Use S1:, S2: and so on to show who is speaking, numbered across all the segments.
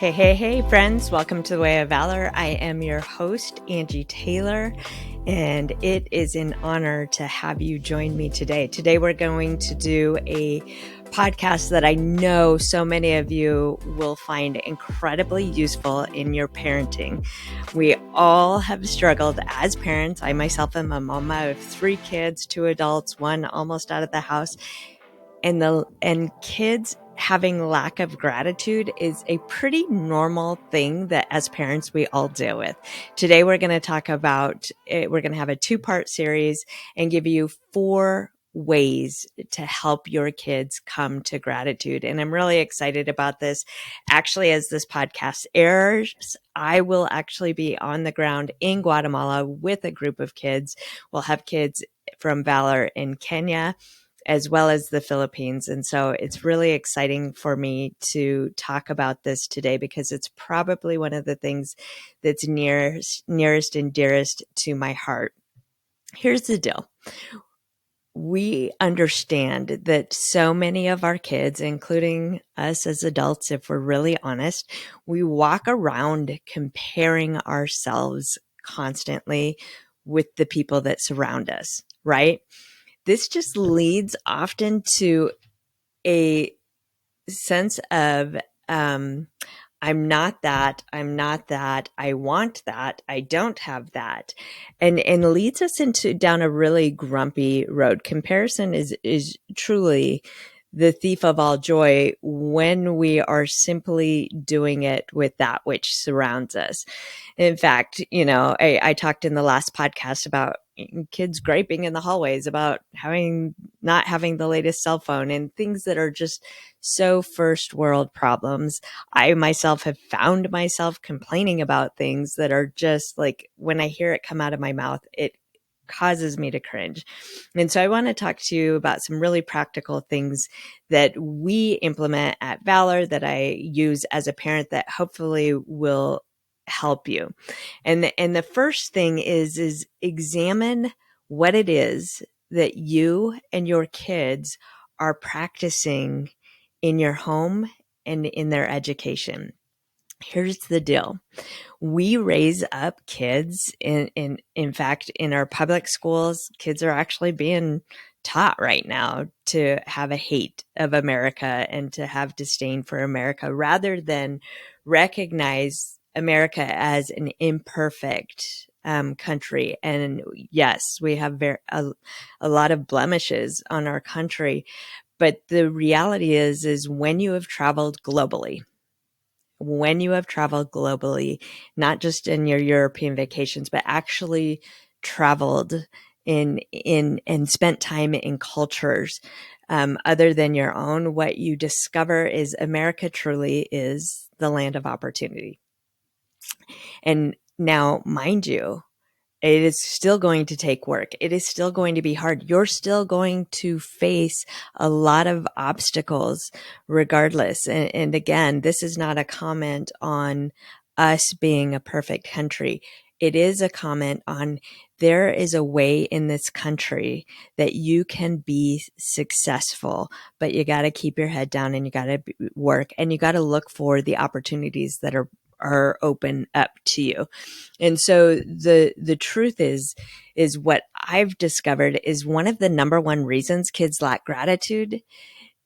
S1: Hey, friends. Welcome to the Way of Valor. I am your host, Angie Taylor, and it is an honor to have you join me today. Today, we're going to do a podcast that I know so many of you will find incredibly useful in your parenting. We all have struggled as parents. I myself am a mama of 3 kids, 2 adults, 1 almost out of the house. And kids having lack of gratitude is a pretty normal thing that as parents we all deal with. Today we're going to talk about it. We're going to have a 2-part series and give you 4 ways to help your kids come to gratitude. And I'm really excited about this. Actually, as this podcast airs, I will actually be on the ground in Guatemala with a group of kids. We'll have kids from Valor in Kenya, as well as the Philippines. And so it's really exciting for me to talk about this today because it's probably one of the things that's nearest and dearest to my heart. Here's the deal. We understand that so many of our kids, including us as adults, if we're really honest, we walk around comparing ourselves constantly with the people that surround us, right? This just leads often to a sense of, I'm not that, I want that, I don't have that, and leads us down a really grumpy road. Comparison is truly the thief of all joy when we are simply doing it with that which surrounds us. In fact, I talked in the last podcast about kids griping in the hallways about not having the latest cell phone and things that are just so first world problems. I myself have found myself complaining about things that are just like, when I hear it come out of my mouth, it causes me to cringe. And so I want to talk to you about some really practical things that we implement at Valor that I use as a parent that hopefully will help you. And the first thing is examine what it is that you and your kids are practicing in your home and in their education. Here's the deal. We raise up kids in fact, in our public schools, kids are actually being taught right now to have a hate of America and to have disdain for America rather than recognize America as an imperfect country. And yes, we have a lot of blemishes on our country, but the reality is when you have traveled globally, not just in your European vacations, but actually traveled and spent time in cultures other than your own, what you discover is America truly is the land of opportunity. And now, mind you, it is still going to take work. It is still going to be hard. You're still going to face a lot of obstacles regardless. And again, this is not a comment on us being a perfect country. It is a comment on there is a way in this country that you can be successful, but you got to keep your head down and you got to work and you got to look for the opportunities that are open up to you. And so the truth is what I've discovered is one of the number one reasons kids lack gratitude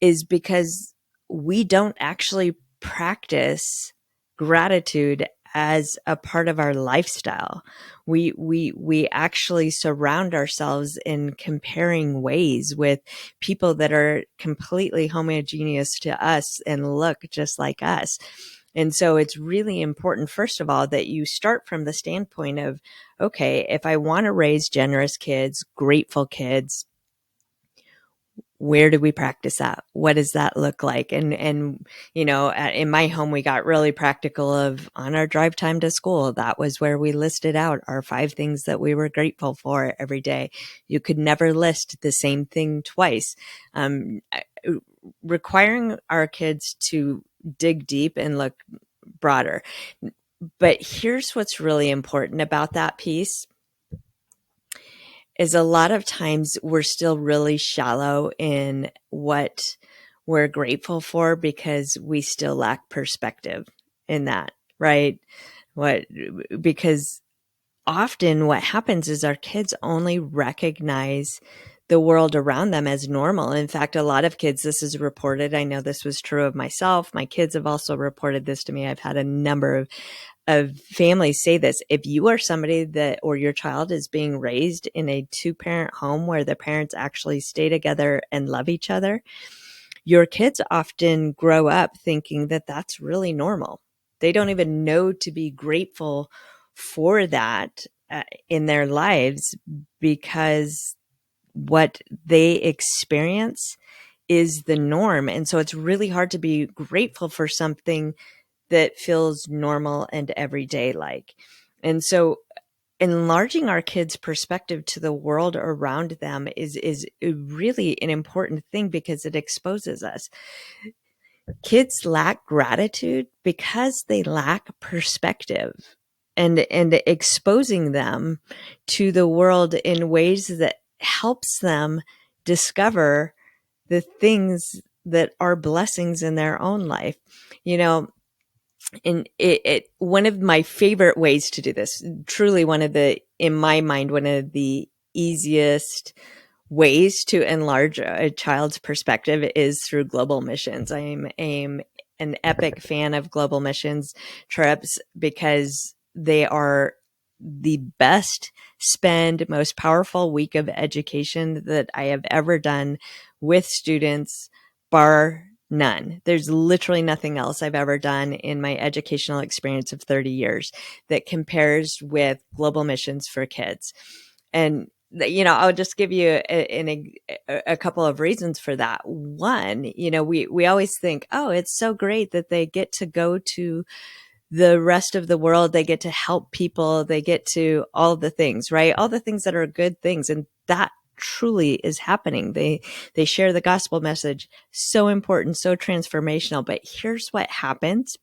S1: is because we don't actually practice gratitude as a part of our lifestyle. We actually surround ourselves in comparing ways with people that are completely homogeneous to us and look just like us. And so it's really important, first of all, that you start from the standpoint of, okay, if I want to raise generous kids, grateful kids, where do we practice that? What does that look like? And in my home, we got really practical of on our drive time to school. That was where we listed out our 5 things that we were grateful for every day. You could never list the same thing twice. Requiring our kids to dig deep and look broader. But here's what's really important about that piece is a lot of times we're still really shallow in what we're grateful for because we still lack perspective. in that, right? What, because often what happens is our kids only recognize the world around them as normal. In fact, a lot of kids, this is reported. I know this was true of myself. My kids have also reported this to me. I've had a number of families say this. If you are somebody that, or your child is being raised in a 2-parent home where the parents actually stay together and love each other, your kids often grow up thinking that that's really normal. They don't even know to be grateful for that in their lives, because what they experience is the norm. And so it's really hard to be grateful for something that feels normal and everyday like. And so enlarging our kids' perspective to the world around them is really an important thing, because it exposes us. Kids lack gratitude because they lack perspective, and exposing them to the world in ways that helps them discover the things that are blessings in their own life. You know, and one of my favorite ways to do this, truly one of the, in my mind, one of the easiest ways to enlarge a child's perspective is through global missions. I'm an epic fan of global missions trips, because they are the best spend, most powerful week of education that I have ever done with students, bar none. There's literally nothing else I've ever done in my educational experience of 30 years that compares with global missions for kids. And I'll just give you a couple of reasons for that. One, we always think, oh, it's so great that they get to go to the rest of the world. They get to help people. They get to all the things, right? All the things that are good things. And that truly is happening. They share the gospel message. So important, so transformational. But here's what happens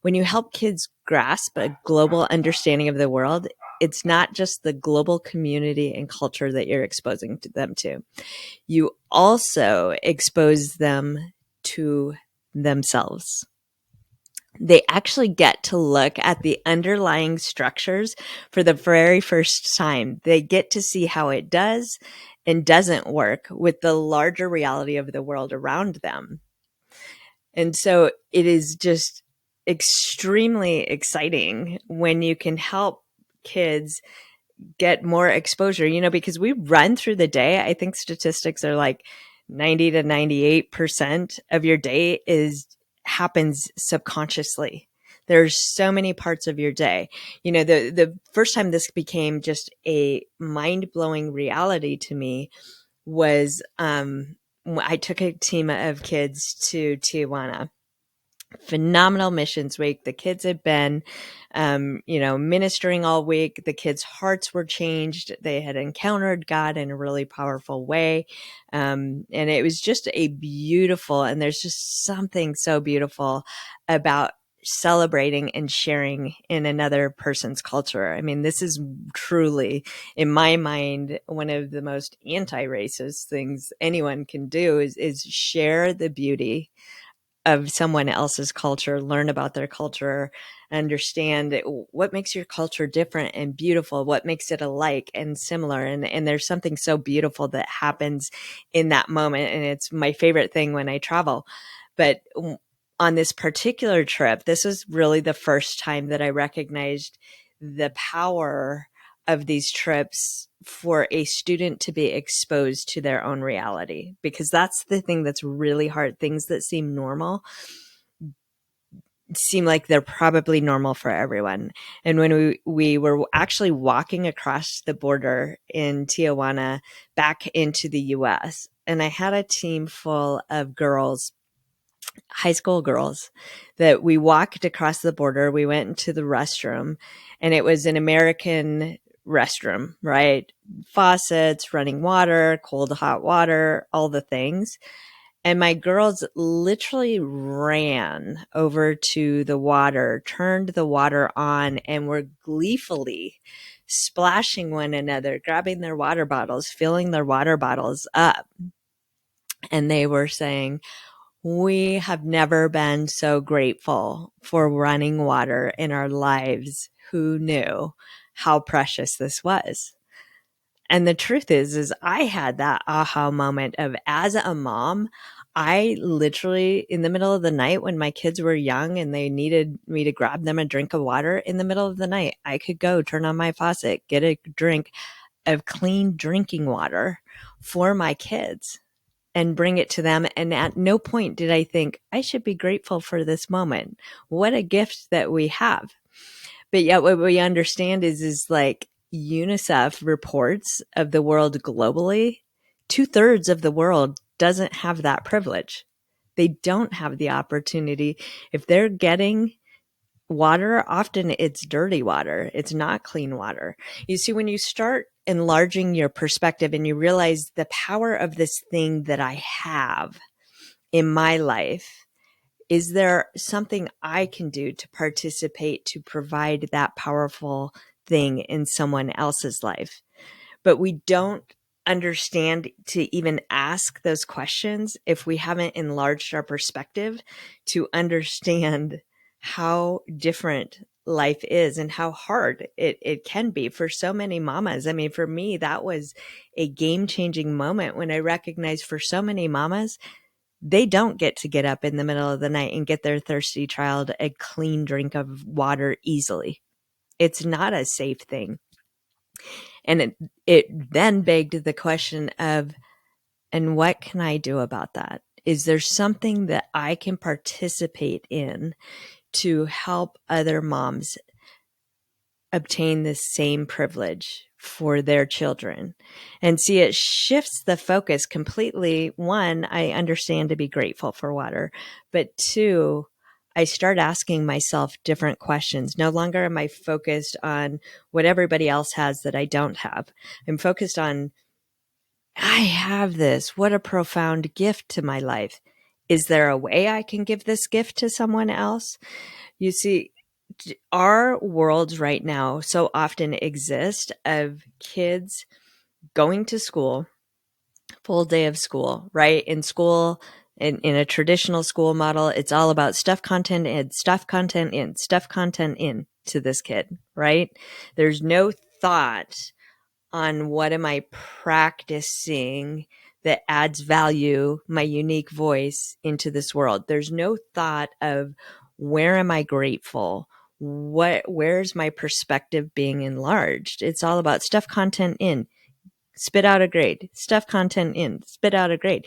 S1: when you help kids grasp a global understanding of the world. It's not just the global community and culture that you're exposing them to. You also expose them to themselves. They actually get to look at the underlying structures for the very first time. They get to see how it does and doesn't work with the larger reality of the world around them. And so it is just extremely exciting when you can help kids get more exposure, because we run through the day. I think statistics are like 90 to 98% of your day happens subconsciously. There's so many parts of your day. The first time this became just a mind-blowing reality to me was I took a team of kids to Tijuana. Phenomenal missions week. The kids had been, ministering all week. The kids' hearts were changed. They had encountered God in a really powerful way. And it was just a beautiful, and there's just something so beautiful about celebrating and sharing in another person's culture. I mean, this is truly, in my mind, one of the most anti-racist things anyone can do is share the beauty of someone else's culture, learn about their culture, understand what makes your culture different and beautiful, what makes it alike and similar. And there's something so beautiful that happens in that moment. And it's my favorite thing when I travel. But on this particular trip, this was really the first time that I recognized the power of these trips for a student to be exposed to their own reality, because that's the thing that's really hard. Things that seem normal seem like they're probably normal for everyone. And when we were actually walking across the border in Tijuana back into the US, and I had a team full of girls, high school girls, that we walked across the border. We went into the restroom, and it was an American restroom, right? Faucets, running water, cold, hot water, all the things. And my girls literally ran over to the water, turned the water on, and were gleefully splashing one another, grabbing their water bottles, filling their water bottles up. And they were saying, We have never been so grateful for running water in our lives. Who knew how precious this was? And the truth is I had that aha moment of, as a mom, I literally, in the middle of the night when my kids were young and they needed me to grab them a drink of water in the middle of the night, I could go turn on my faucet, get a drink of clean drinking water for my kids and bring it to them. And at no point did I think I should be grateful for this moment. What a gift that we have. But yet what we understand is like UNICEF reports of the world globally, 2/3 of the world doesn't have that privilege. They don't have the opportunity. If they're getting water, often it's dirty water. It's not clean water. You see, when you start enlarging your perspective and you realize the power of this thing that I have in my life, is there something I can do to participate, to provide that powerful thing in someone else's life? But we don't understand to even ask those questions if we haven't enlarged our perspective to understand how different life is and how hard it can be for so many mamas. I mean, for me, that was a game-changing moment when I recognized for so many mamas, they don't get up in the middle of the night and get their thirsty child a clean drink of water easily. It's not a safe thing. And it then begged the question of, and what can I do about that? Is there something that I can participate in to help other moms obtain the same privilege for their children? And see, it shifts the focus completely. One, I understand to be grateful for water, but two, I start asking myself different questions. No longer am I focused on what everybody else has that I don't have. I'm focused on, I have this. What a profound gift to my life. Is there a way I can give this gift to someone else? You see, our worlds right now so often exist of kids going to school, full day of school, right? In school, in a traditional school model, it's all about stuff content in, stuff content in, stuff content in to this kid, right? There's no thought on what am I practicing that adds value, my unique voice into this world. There's no thought of where am I grateful? Where's my perspective being enlarged? It's all about stuff content in, spit out a grade, stuff content in, spit out a grade.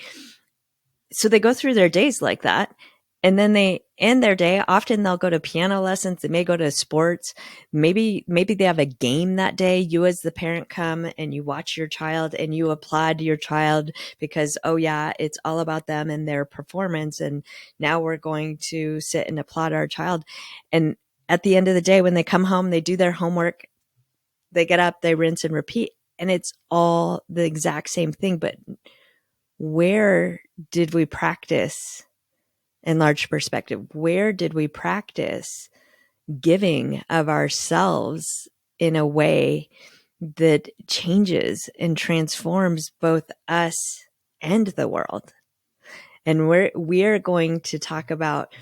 S1: So they go through their days like that. And then they end their day. Often they'll go to piano lessons. They may go to sports. Maybe they have a game that day. You as the parent come and you watch your child and you applaud your child because, oh yeah, it's all about them and their performance. And now we're going to sit and applaud our child. And at the end of the day, when they come home, they do their homework. They get up, they rinse and repeat. And it's all the exact same thing. But where did we practice enlarged perspective? Where did we practice giving of ourselves in a way that changes and transforms both us and the world? And we're going to talk about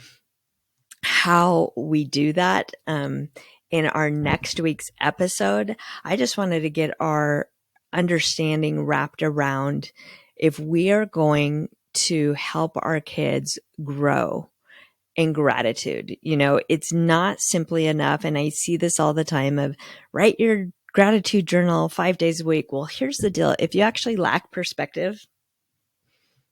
S1: how we do that in our next week's episode. I just wanted to get our understanding wrapped around if we are going to help our kids grow in gratitude. You know, it's not simply enough. And I see this all the time of write your gratitude journal 5 days a week. Well, here's the deal. If you actually lack perspective,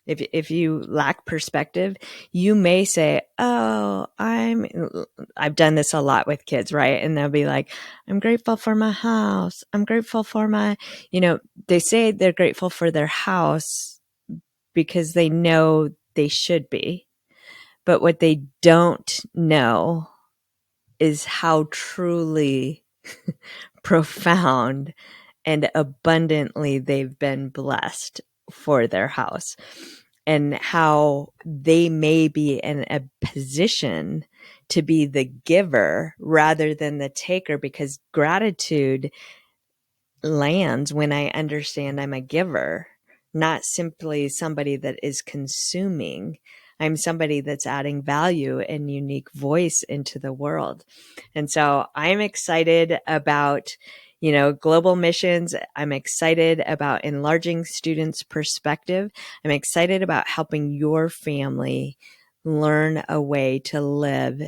S1: if you lack perspective, you may say, oh, I've done this a lot with kids, right? And they'll be like, I'm grateful for my house. I'm grateful for my, they say they're grateful for their house because they know they should be. But what they don't know is how truly profound and abundantly they've been blessed for their house, and how they may be in a position to be the giver rather than the taker, because gratitude lands when I understand I'm a giver, not simply somebody that is consuming. I'm somebody that's adding value and unique voice into the world. And so I'm excited about, global missions. I'm excited about enlarging students' perspective. I'm excited about helping your family learn a way to live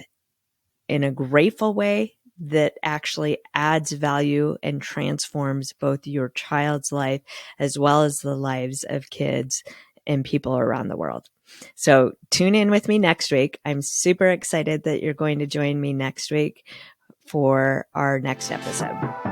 S1: in a grateful way that actually adds value and transforms both your child's life as well as the lives of kids and people around the world. So tune in with me next week. I'm super excited that you're going to join me next week for our next episode.